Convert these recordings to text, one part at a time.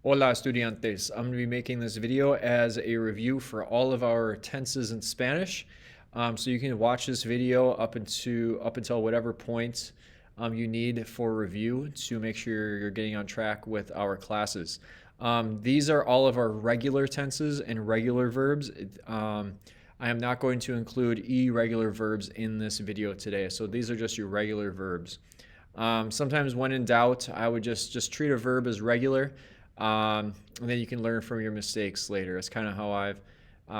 Hola, estudiantes. I'm going to be making this video as a review for all of our tenses in Spanish. So you can watch this video up until whatever point you need for review to make sure you're getting on track with our classes. These are all of our regular tenses and regular verbs. I am not going to include irregular verbs in this video today. So these are just your regular verbs. Sometimes when in doubt, I would just treat a verb as regular. And then you can learn from your mistakes later. That's kind of how I've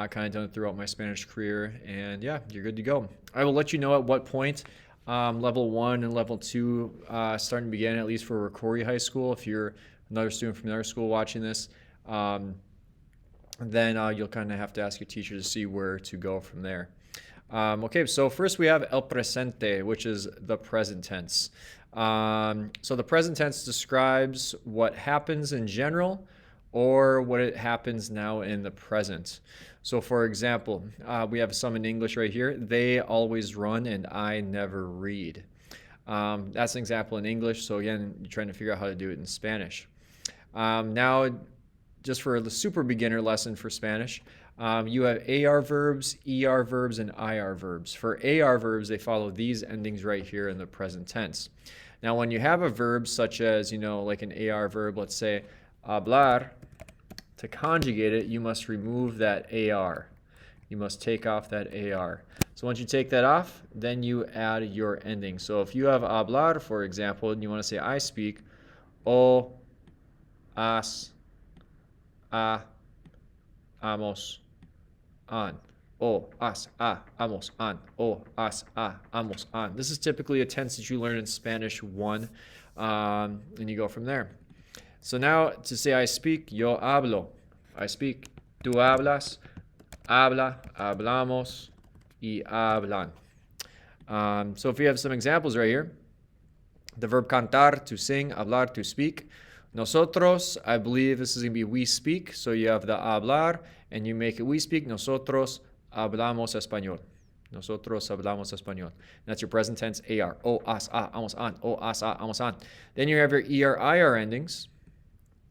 kind of done it throughout my Spanish career. And yeah, you're good to go. I will let you know at what point level 1 and level 2 starting to begin, at least for Rocori High School. If you're another student from another school watching this, then you'll kind of have to ask your teacher to see where to go from there. Okay, so first we have el presente, which is the present tense. So the present tense describes what happens in general or what it happens now in the present. So for example, we have some in English right here. They always run and I never read. That's an example in English. So again, you're trying to figure out how to do it in Spanish. Now, just for the super beginner lesson for Spanish, you have AR verbs, ER verbs, and IR verbs. For AR verbs, they follow these endings right here in the present tense. Now, when you have a verb such as, like an AR verb, let's say hablar, to conjugate it, you must remove that AR. You must take off that AR. So once you take that off, then you add your ending. So if you have hablar, for example, and you want to say I speak, o, as, a, amos, an. O, as, a, amos, an. O, as, a, amos, an. This is typically a tense that you learn in Spanish 1, and you go from there. So now to say I speak, yo hablo. I speak. Tú hablas, habla, hablamos, y hablan. So if you have some examples right here, the verb cantar, to sing, hablar, to speak. Nosotros, I believe this is going to be we speak. So you have the hablar, and you make it we speak. Nosotros hablamos español. Nosotros hablamos español. That's your present tense AR. O, as, a, amos, an. O, as, a, amos, an. Then you have your ER, IR endings.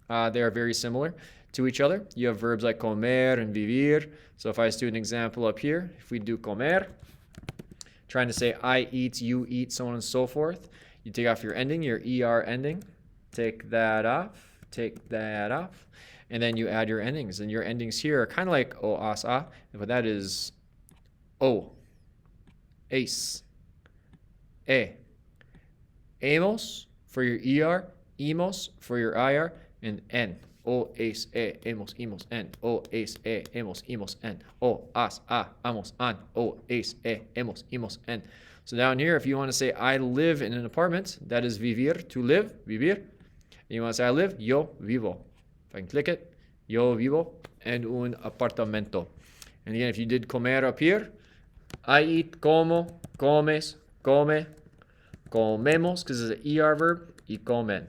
They are very similar to each other. You have verbs like comer and vivir. So if I just do an example up here, if we do comer, trying to say I eat, you eat, so on and so forth. You take off your ending, your ER ending. Take that off, and then you add your endings. And your endings here are kind of like o, as, a, but that is o, ace, e, emos for your ER, emos for your IR, and N. O, ace, e, emos, imos, N. O, ace, e, emos, imos, N. O, as, a, amos, an. O, ace, e, emos, imos, N. So down here, if you want to say I live in an apartment, that is vivir, to live, vivir. You want to say I live, yo vivo. If I can click it, yo vivo en un apartamento. And again, if you did comer up here, I eat, como, comes, come, comemos, because it's an ER verb, y comen.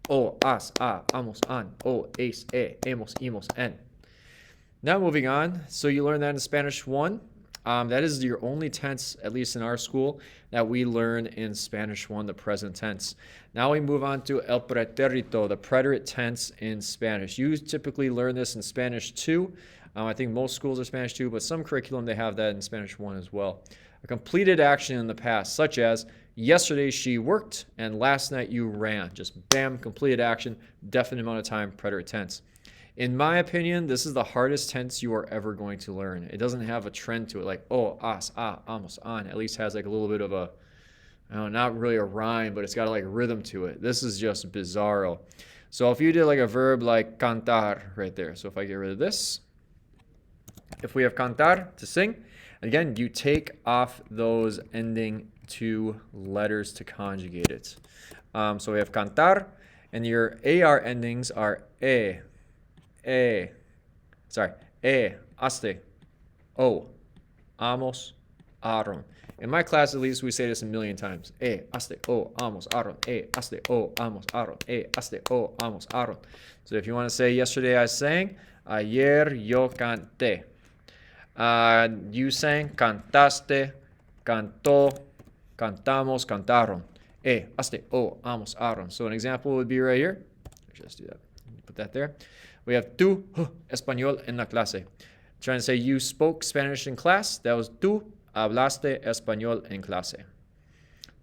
O, as, a, amos, an. O, ace, e, hemos, imos, en. Now moving on. So you learned that in Spanish 1. That is your only tense, at least in our school, that we learn in Spanish 1, the present tense. Now we move on to el pretérito, the preterite tense in Spanish. You typically learn this in Spanish 2. I think most schools are Spanish 2, but some curriculum, they have that in Spanish 1 as well. A completed action in the past, such as yesterday she worked and last night you ran. Just bam, completed action, definite amount of time, preterite tense. In my opinion, this is the hardest tense you are ever going to learn. It doesn't have a trend to it like, oh, as, a, amos, an. At least has like a little bit of a, not really a rhyme, but it's got like rhythm to it. This is just bizarro. So if you did like a verb like cantar right there. So if I get rid of this, if we have cantar, to sing, again, you take off those ending 2 letters to conjugate it. So we have cantar, and your AR endings are aste, o, amos, aron. In my class, at least, we say this a million times. Aste, o, amos, aron. Aste, o, amos, aron. Aste, o, amos, aron. So if you want to say, yesterday I sang, ayer yo canté. You sang, cantaste, cantó, cantamos, cantaron. Aste, o, amos, aron. So an example would be right here. Let's just do that. Put that there. We have tú español en la clase. Trying to say you spoke Spanish in class. That was tú hablaste español en clase.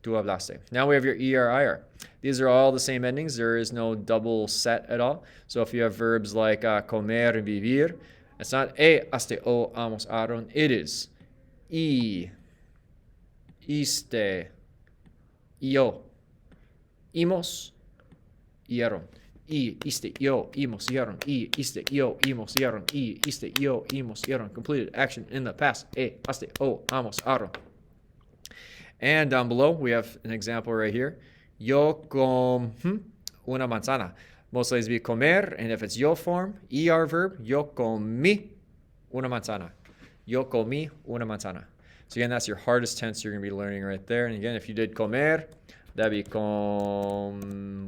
Tú hablaste. Now we have your er, ir. These are all the same endings. There is no double set at all. So if you have verbs like comer and vivir, it's not haste, o, amos, aron. It is iste, yo, imos, ieron. Iste, yo, imos, ieron. Iste, yo, imos, ieron. Iste, yo, imos, ieron. Completed action in the past. Haste, o, amos, aron. And down below, we have an example right here. Yo com una manzana. Most likely be comer, and if it's yo form, er verb, yo comí una manzana. Yo comí una manzana. So again, that's your hardest tense you're going to be learning right there. And again, if you did comer, that'd be comí,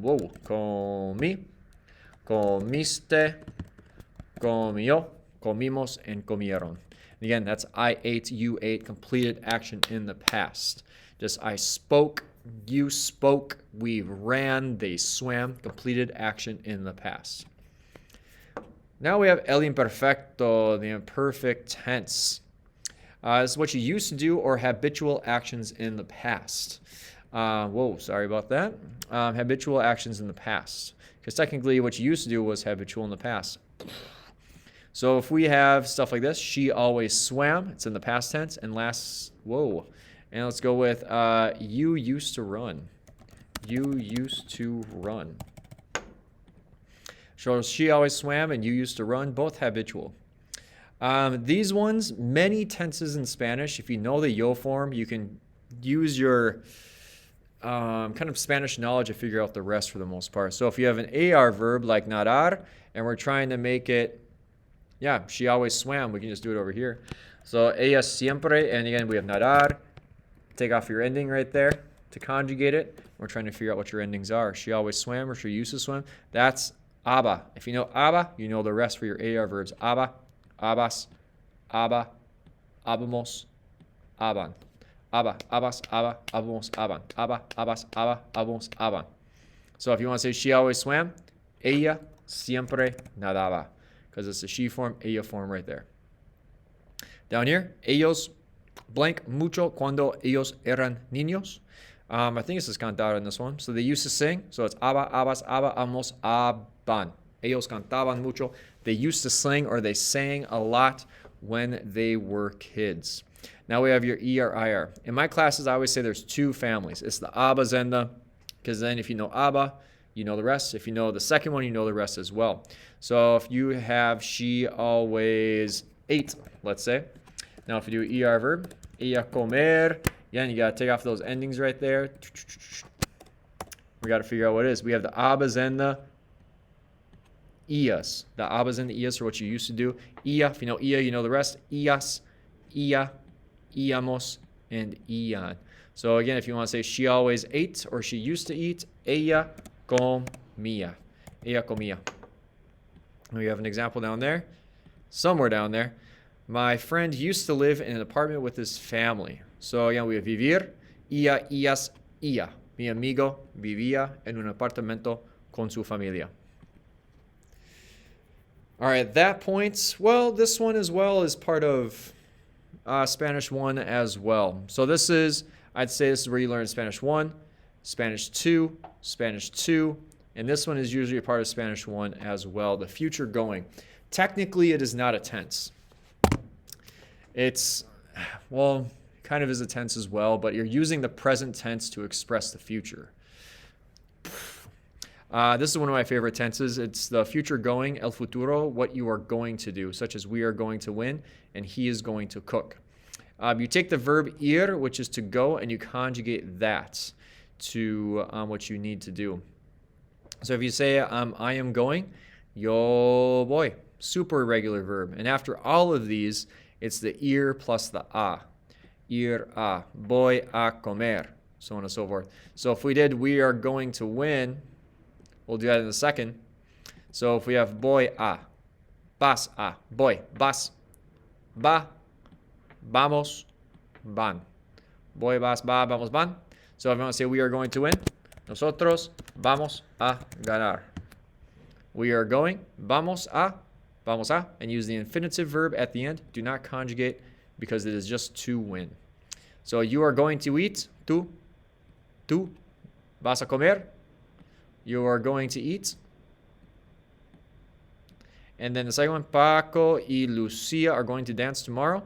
comiste, comió, comimos, and comieron. And again, that's I ate, you ate, completed action in the past. Just I spoke, you spoke, we ran, they swam, completed action in the past. Now we have el imperfecto, the imperfect tense. This is what you used to do or habitual actions in the past. Sorry about that. Habitual actions in the past. Because technically what you used to do was habitual in the past. So if we have stuff like this, she always swam, it's in the past tense, and and let's go with you used to run. You used to run. So she always swam and you used to run, both habitual. These ones, many tenses in Spanish, if you know the yo form, you can use your kind of Spanish knowledge to figure out the rest for the most part. So if you have an AR verb like nadar, and we're trying to make it, she always swam, we can just do it over here. So ella siempre, and again, we have nadar. Take off your ending right there to conjugate it. We're trying to figure out what your endings are. She always swam or she used to swim. That's aba. If you know aba, you know the rest for your AR verbs. Aba, abas, aba, abamos, aban. Aba, abas, aba, abamos, aban. Aba, abas, aba, abamos, aban. So if you want to say she always swam, ella siempre nadaba. Because it's a she form, ella form right there. Down here, ellos blank mucho cuando ellos eran niños. I think this is cantar in this one. So they used to sing. So it's aba, abas, aba, amos, aban. Ellos cantaban mucho. They used to sing or they sang a lot when they were kids. Now we have your er, ir. In my classes, I always say there's two families. It's the abas and the, because then if you know aba, you know the rest. If you know the second one, you know the rest as well. So if you have she always ate, let's say. Now if you do er verb, ella comer, again, you got to take off those endings right there. We got to figure out what it is. We have the abas and the ias. The abas and the ias are what you used to do. Ia, if you know ia, you know the rest. Ias, ia, iamos, and ian. So again, if you want to say she always ate or she used to eat, ella comía. Ella comía. We have an example down there. Somewhere down there. My friend used to live in an apartment with his family. So again, we have vivir, ella, ias, ella. Mi amigo vivía en un apartamento con su familia. All right, at that point, well, this one as well is part of Spanish 1 as well. So this is, I'd say this is where you learn Spanish 1, Spanish 2, and this one is usually a part of Spanish 1 as well, the future going. Technically, it is not a tense. It's, well, kind of is a tense as well, but you're using the present tense to express the future. This is one of my favorite tenses. It's the future going, el futuro, what you are going to do, such as we are going to win and he is going to cook. You take the verb ir, which is to go, and you conjugate that to what you need to do. So if you say, I am going, yo voy, super irregular verb. And after all of these, it's the ir plus the a. Ir a, voy a comer, so on and so forth. So if we did we are going to win, we'll do that in a second. So if we have voy a, vas a, voy, vas, va, vamos, van. Voy, vas, va, vamos, van. So if I want to say we are going to win, nosotros vamos a ganar. We are going. Vamos a, and use the infinitive verb at the end. Do not conjugate because it is just to win. So you are going to eat. Tú vas a comer. You are going to eat. And then the second one, Paco y Lucia are going to dance tomorrow.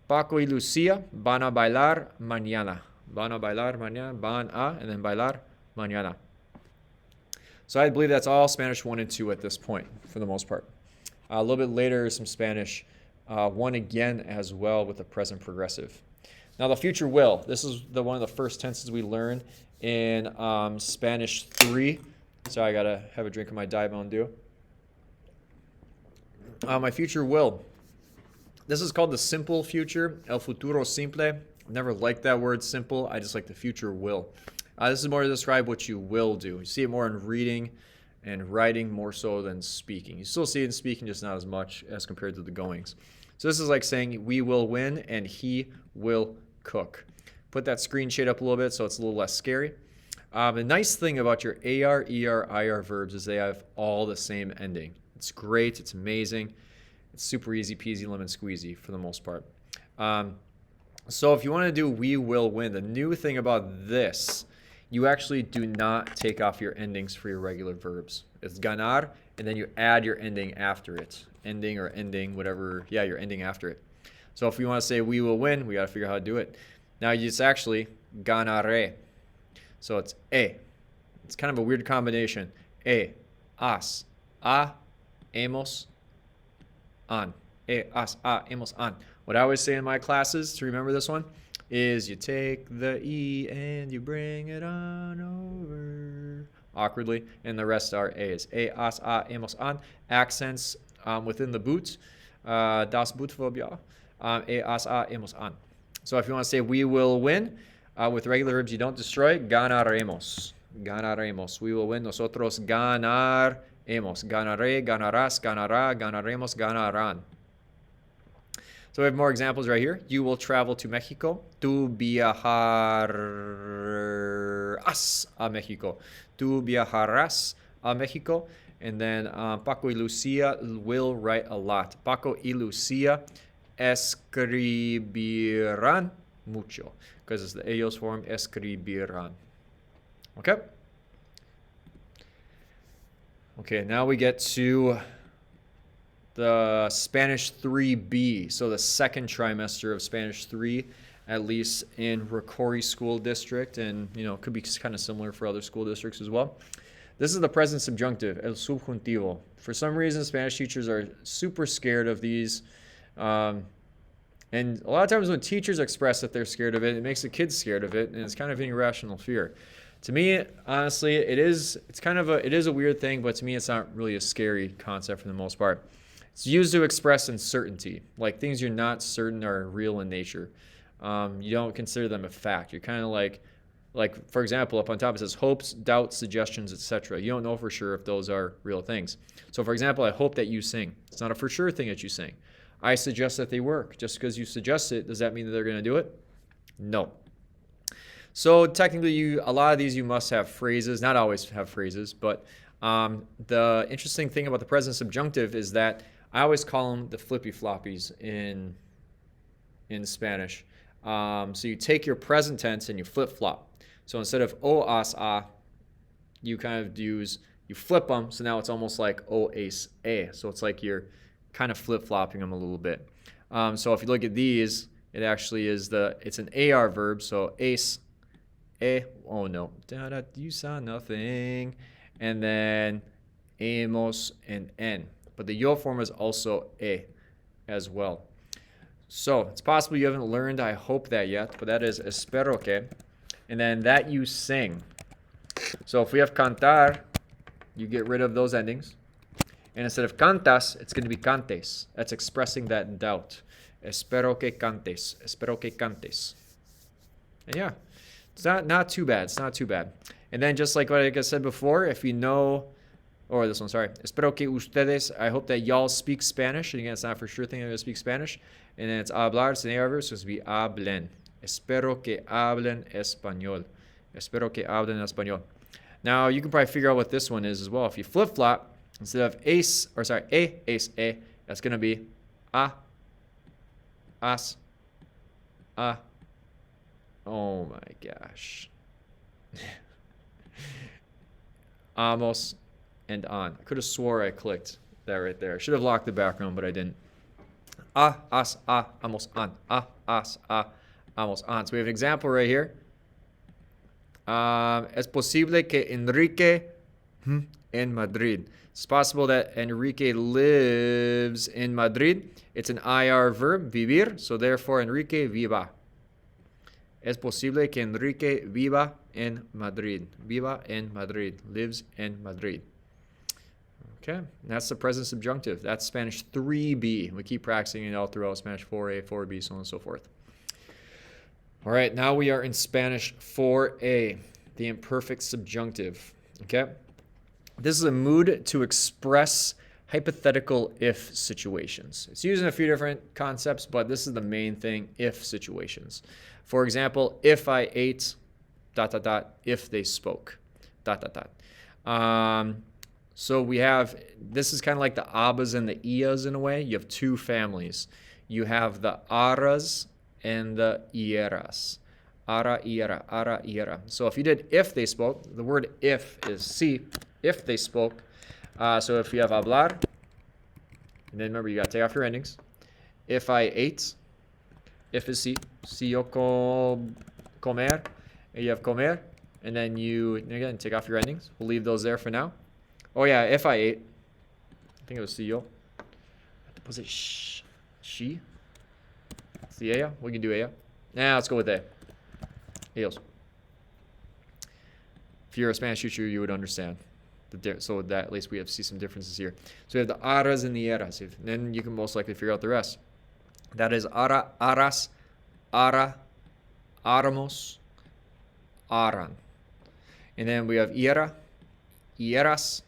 Paco y Lucia van a bailar mañana. Van a bailar mañana. Van a, and then bailar mañana. So I believe that's all Spanish 1 and 2 at this point, for the most part. A little bit later, some Spanish 1 again as well with the present progressive. Now the future will. This is one of the first tenses we learned in Spanish 3. Sorry, I gotta have a drink of my Diet Mountain Dew. My future will. This is called the simple future, el futuro simple. Never liked that word simple. I just like the future will. This is more to describe what you will do. You see it more in reading and writing more so than speaking. You still see it in speaking, just not as much as compared to the goings. So this is like saying we will win and he will cook. Put that screen shade up a little bit so it's a little less scary. The nice thing about your AR, ER, IR verbs is they have all the same ending. It's great. It's amazing. It's super easy peasy lemon squeezy for the most part. So if you want to do we will win, the new thing about this, you actually do not take off your endings for your regular verbs. It's ganar, and then you add your ending after it. Ending or ending, whatever. Yeah, your ending after it. So if you want to say we will win, we got to figure out how to do it. Now it's actually ganaré. So it's e. It's kind of a weird combination. E, as, a, hemos, an. E, as, a, hemos, an. What I always say in my classes to remember this one is you take the E and you bring it on over awkwardly, and the rest are A's. E, as, a, hemos, an. Accents within the boot. Das Bootverb, ja. E, as, a, hemos, an. So if you want to say we will win, with regular verbs you don't destroy, ganaremos. Ganaremos. We will win. Nosotros ganaremos. Ganaré, ganarás, ganará, ganaremos, ganarán. So we have more examples right here. You will travel to Mexico. Tú viajarás a Mexico. Tú viajarás a Mexico. And then Paco y Lucia will write a lot. Paco y Lucia escribirán mucho. Because it's the ellos form, escribirán. Okay? Okay, now we get to the Spanish 3B, so the second trimester of Spanish 3, at least in Rocori School District, and could be kind of similar for other school districts as well. This is the present subjunctive, el subjuntivo. For some reason, Spanish teachers are super scared of these, and a lot of times when teachers express that they're scared of it, it makes the kids scared of it, and it's kind of an irrational fear. To me, honestly, it is a weird thing, but to me, it's not really a scary concept for the most part. It's used to express uncertainty, like things you're not certain are real in nature. You don't consider them a fact. You're kind of like for example, up on top it says hopes, doubts, suggestions, etc. You don't know for sure if those are real things. So for example, I hope that you sing. It's not a for sure thing that you sing. I suggest that they work. Just because you suggest it, does that mean that they're going to do it? No. So technically, a lot of these you must have phrases. Not always have phrases, but the interesting thing about the present subjunctive is that I always call them the flippy floppies in Spanish. So you take your present tense and you flip flop. So instead of o as a, you kind of you flip them. So now it's almost like o as a. So it's like you're kind of flip flopping them a little bit. So if you look at these, it actually is it's an AR verb. So as, oh no, you saw nothing, and then hemos and en. But the yo form is also e as well. So it's possible you haven't learned I hope that yet, but that is espero que. And then that you sing. So if we have cantar, you get rid of those endings. And instead of cantas, it's going to be cantes. That's expressing that doubt. Espero que cantes. Espero que cantes. And yeah, it's not too bad. It's not too bad. And then just like what I said before, if you know, or this one, sorry. Espero que ustedes, I hope that y'all speak Spanish. And again, it's not for sure thing I'm going to speak Spanish. And then it's hablar, it's an AR verb, so it's going to be hablen. Espero que hablen español. Espero que hablen español. Now, you can probably figure out what this one is as well. If you flip-flop, Instead of ace, or sorry, ace, that's going to be a, as, a. Oh my gosh. Amos and on. I could have swore I clicked that right there. I should have locked the background, but I didn't. A, as, a, amos, on. A, as, a, amos, on. So we have an example right here. Es posible que Enrique en Madrid. It's possible that Enrique lives in Madrid. It's an IR verb, vivir. So therefore, Enrique viva. Es posible que Enrique viva en Madrid. Viva en Madrid. Lives in Madrid. Okay, and that's the present subjunctive. That's Spanish 3B. We keep practicing it all throughout Spanish 4A, 4B, so on and so forth. All right, now we are in Spanish 4A, the imperfect subjunctive. Okay, this is a mood to express hypothetical if situations. It's used in a few different concepts, but this is the main thing, if situations. For example, if I ate, ... if they spoke, ... So we have, this is kind of like the abas and the ias in a way. You have two families. You have the aras and the ieras. Ara, iera, ara, iera. So if you did if they spoke, the word if is si, if they spoke. So if you have hablar, and then remember you got to take off your endings. If I ate, if is si yo comer, and you have comer, and then you, again, take off your endings. We'll leave those there for now. Oh yeah, if I ate, I think it was si yo. Was it she? It's the ella. We can do ella. Nah, let's go with a. Ellos. If you're a Spanish teacher, you would understand. So that at least we have see some differences here. So we have the aras and the eras. And then you can most likely figure out the rest. That is ara, aras, ara, aramos, aran. And then we have iera, ieras,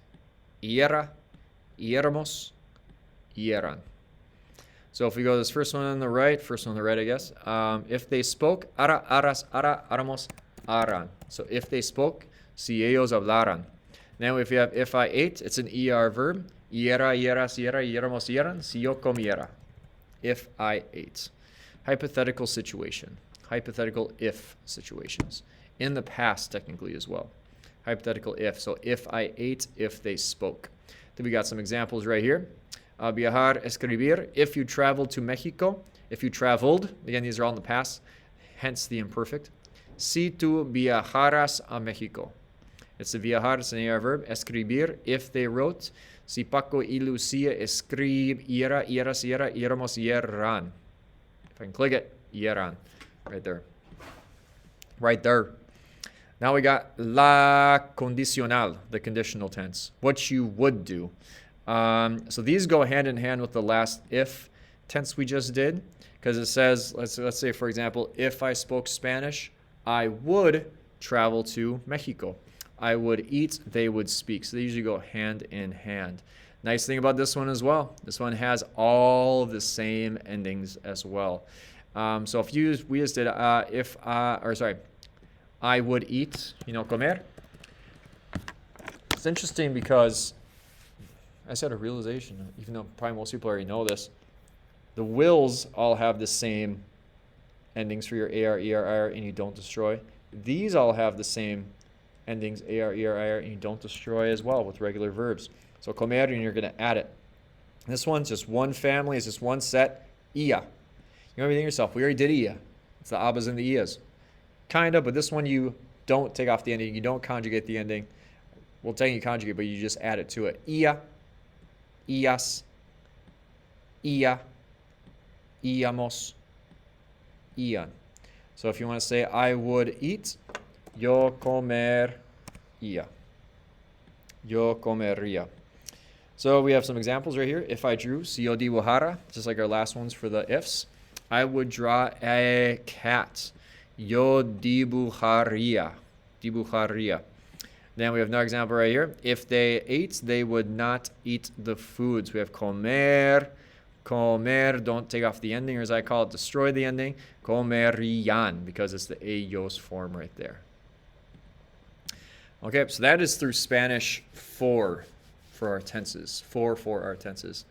iera, ieramos, ieran. So if we go to this first one on the right, I guess. If they spoke, ara, aras, ara, aramos, aran. So if they spoke, si ellos hablaran. Now if you have if I ate, it's an ER verb. Iera, ieras, iera, ieramos, ieran, si yo comiera. If I ate. Hypothetical situation. Hypothetical if situations. In the past, technically, as well. Hypothetical if. So if I ate, if they spoke. Then we got some examples right here. Viajar, escribir. If you traveled to Mexico. If you traveled. Again, these are all in the past. Hence the imperfect. Si tú viajaras a Mexico. It's a viajar, it's an AR verb. Escribir, if they wrote. Si Paco y Lucia escribiera, ieras, iera, ieramos, ieran. If I can click it, ieran. Right there. Right there. Now we got la condicional, the conditional tense. What you would do. So these go hand in hand with the last if tense we just did. Because it says, let's say, for example, if I spoke Spanish, I would travel to Mexico. I would eat, they would speak. So they usually go hand in hand. Nice thing about this one as well. This one has all of the same endings as well. So if we just did I would eat, comer. It's interesting because I just had a realization, even though probably most people already know this, the wills all have the same endings for your AR, ER, IR, and you don't destroy. These all have the same endings, AR, ER, IR, and you don't destroy as well with regular verbs. So comer, and you're going to add it. This one's just one family, it's just one set, ia. You know everything yourself. We already did ia. It's the abas and the ias. Kind of, but this one you don't take off the ending. You don't conjugate the ending. Well, technically conjugate, but you just add it to it. Ia, ias, ia, íamos, ian. So if you want to say I would eat, yo comería. Yo comería. So we have some examples right here. If I drew, si yo dibujara, just like our last ones for the ifs. I would draw a cat. Yo dibujaría. Dibujaría. Then we have another example right here. If they ate, they would not eat the foods. We have comer. Comer, don't take off the ending, or as I call it, destroy the ending. Comerían, because it's the ellos form right there. Okay, so that is through Spanish 4. for our tenses. For our tenses.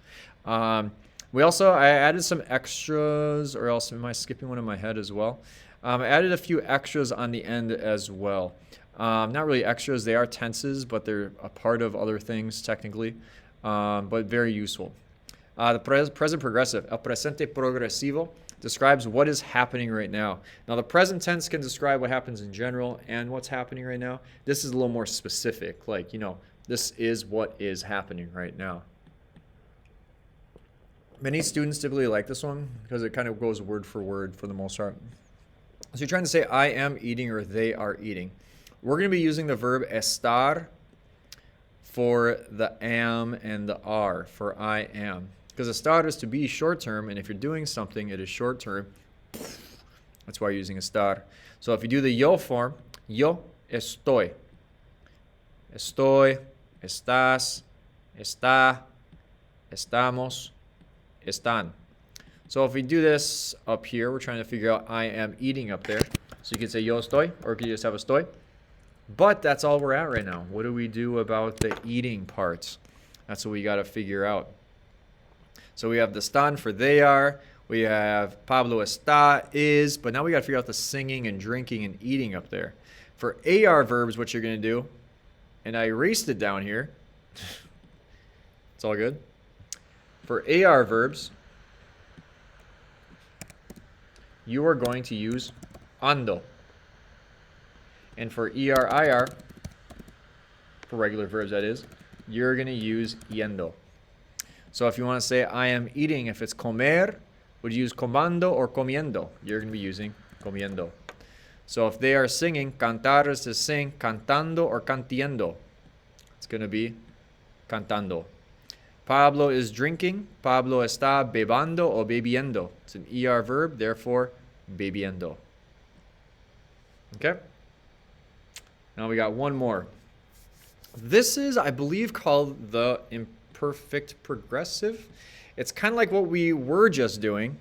I added some extras, or else am I skipping one in my head as well? I added a few extras on the end as well. Not really extras, they are tenses, but they're a part of other things technically, but very useful. The present progressive, el presente progresivo, describes what is happening right now. Now, the present tense can describe what happens in general and what's happening right now. This is a little more specific, like, this is what is happening right now. Many students typically like this one because it kind of goes word for word for the most part. So you're trying to say I am eating or they are eating. We're going to be using the verb estar for the am and the are for I am. Because estar is to be short term, and if you're doing something, it is short term. That's why you're using estar. So if you do the yo form, yo estoy. Estoy, estás, está, estamos, están. So if we do this up here, we're trying to figure out I am eating up there. So you could say yo estoy, or you could just have estoy. But that's all we're at right now. What do we do about the eating parts? That's what we got to figure out. So we have the están for they are. We have Pablo está, is. But now we got to figure out the singing and drinking and eating up there. For AR verbs, what you're going to do, and I erased it down here. It's all good. For AR verbs, you are going to use ando. And for ER-IR, for regular verbs that is, you're going to use yendo. So if you want to say I am eating, if it's comer, would you use comando or comiendo? You're going to be using comiendo. So if they are singing, cantar is to sing, cantando or cantiendo. It's going to be cantando. Pablo is drinking. Pablo está bebando o bebiendo. It's an ER verb, therefore bebiendo. Okay? Now we got one more. This is, I believe, called the Imperfect Progressive. It's kind of like what we were just doing.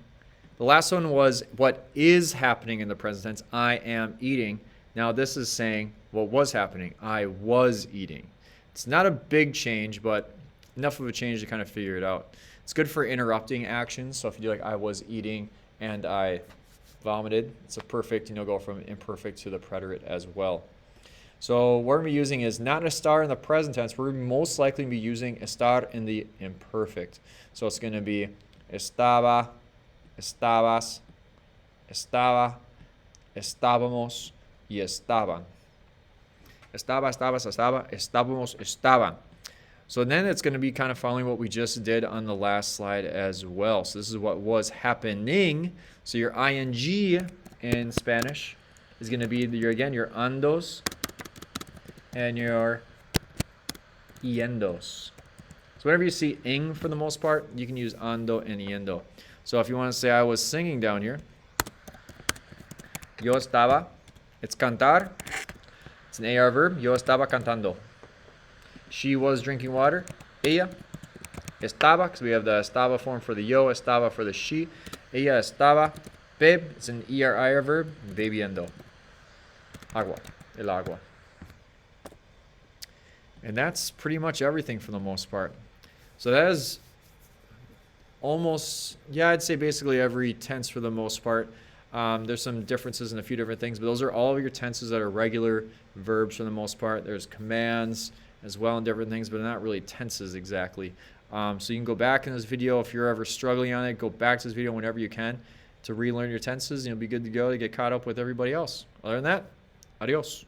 The last one was what is happening in the present tense. I am eating. Now this is saying what was happening. I was eating. It's not a big change, but enough of a change to kind of figure it out. It's good for interrupting actions. So if you do like I was eating and I vomited, it's a perfect, go from imperfect to the preterite as well. So what we're going to be using is not an estar in the present tense. We're most likely going to be using estar in the imperfect. So it's going to be estaba, estabas, estaba, estábamos, y estaban. Estaba, estabas, estaba, estábamos, estaban. So then it's going to be kind of following what we just did on the last slide as well. So this is what was happening. So your ing in Spanish is going to be your andos and your yendos. So whenever you see ing for the most part, you can use ando and yendo. So if you want to say I was singing down here, yo estaba, it's cantar. It's an AR verb. Yo estaba cantando. She was drinking water. Ella estaba, because we have the estaba form for the yo, estaba for the she. Ella estaba. Beb, it's an ER-IR verb. Bebiendo. Agua. El agua. And that's pretty much everything for the most part. So that is almost, I'd say basically every tense for the most part. There's some differences in a few different things, but those are all of your tenses that are regular verbs for the most part. There's commands as well and different things, but not really tenses exactly. So you can go back in this video if you're ever struggling on it. Go back to this video whenever you can to relearn your tenses, and you'll be good to go to get caught up with everybody else. Other than that, adios.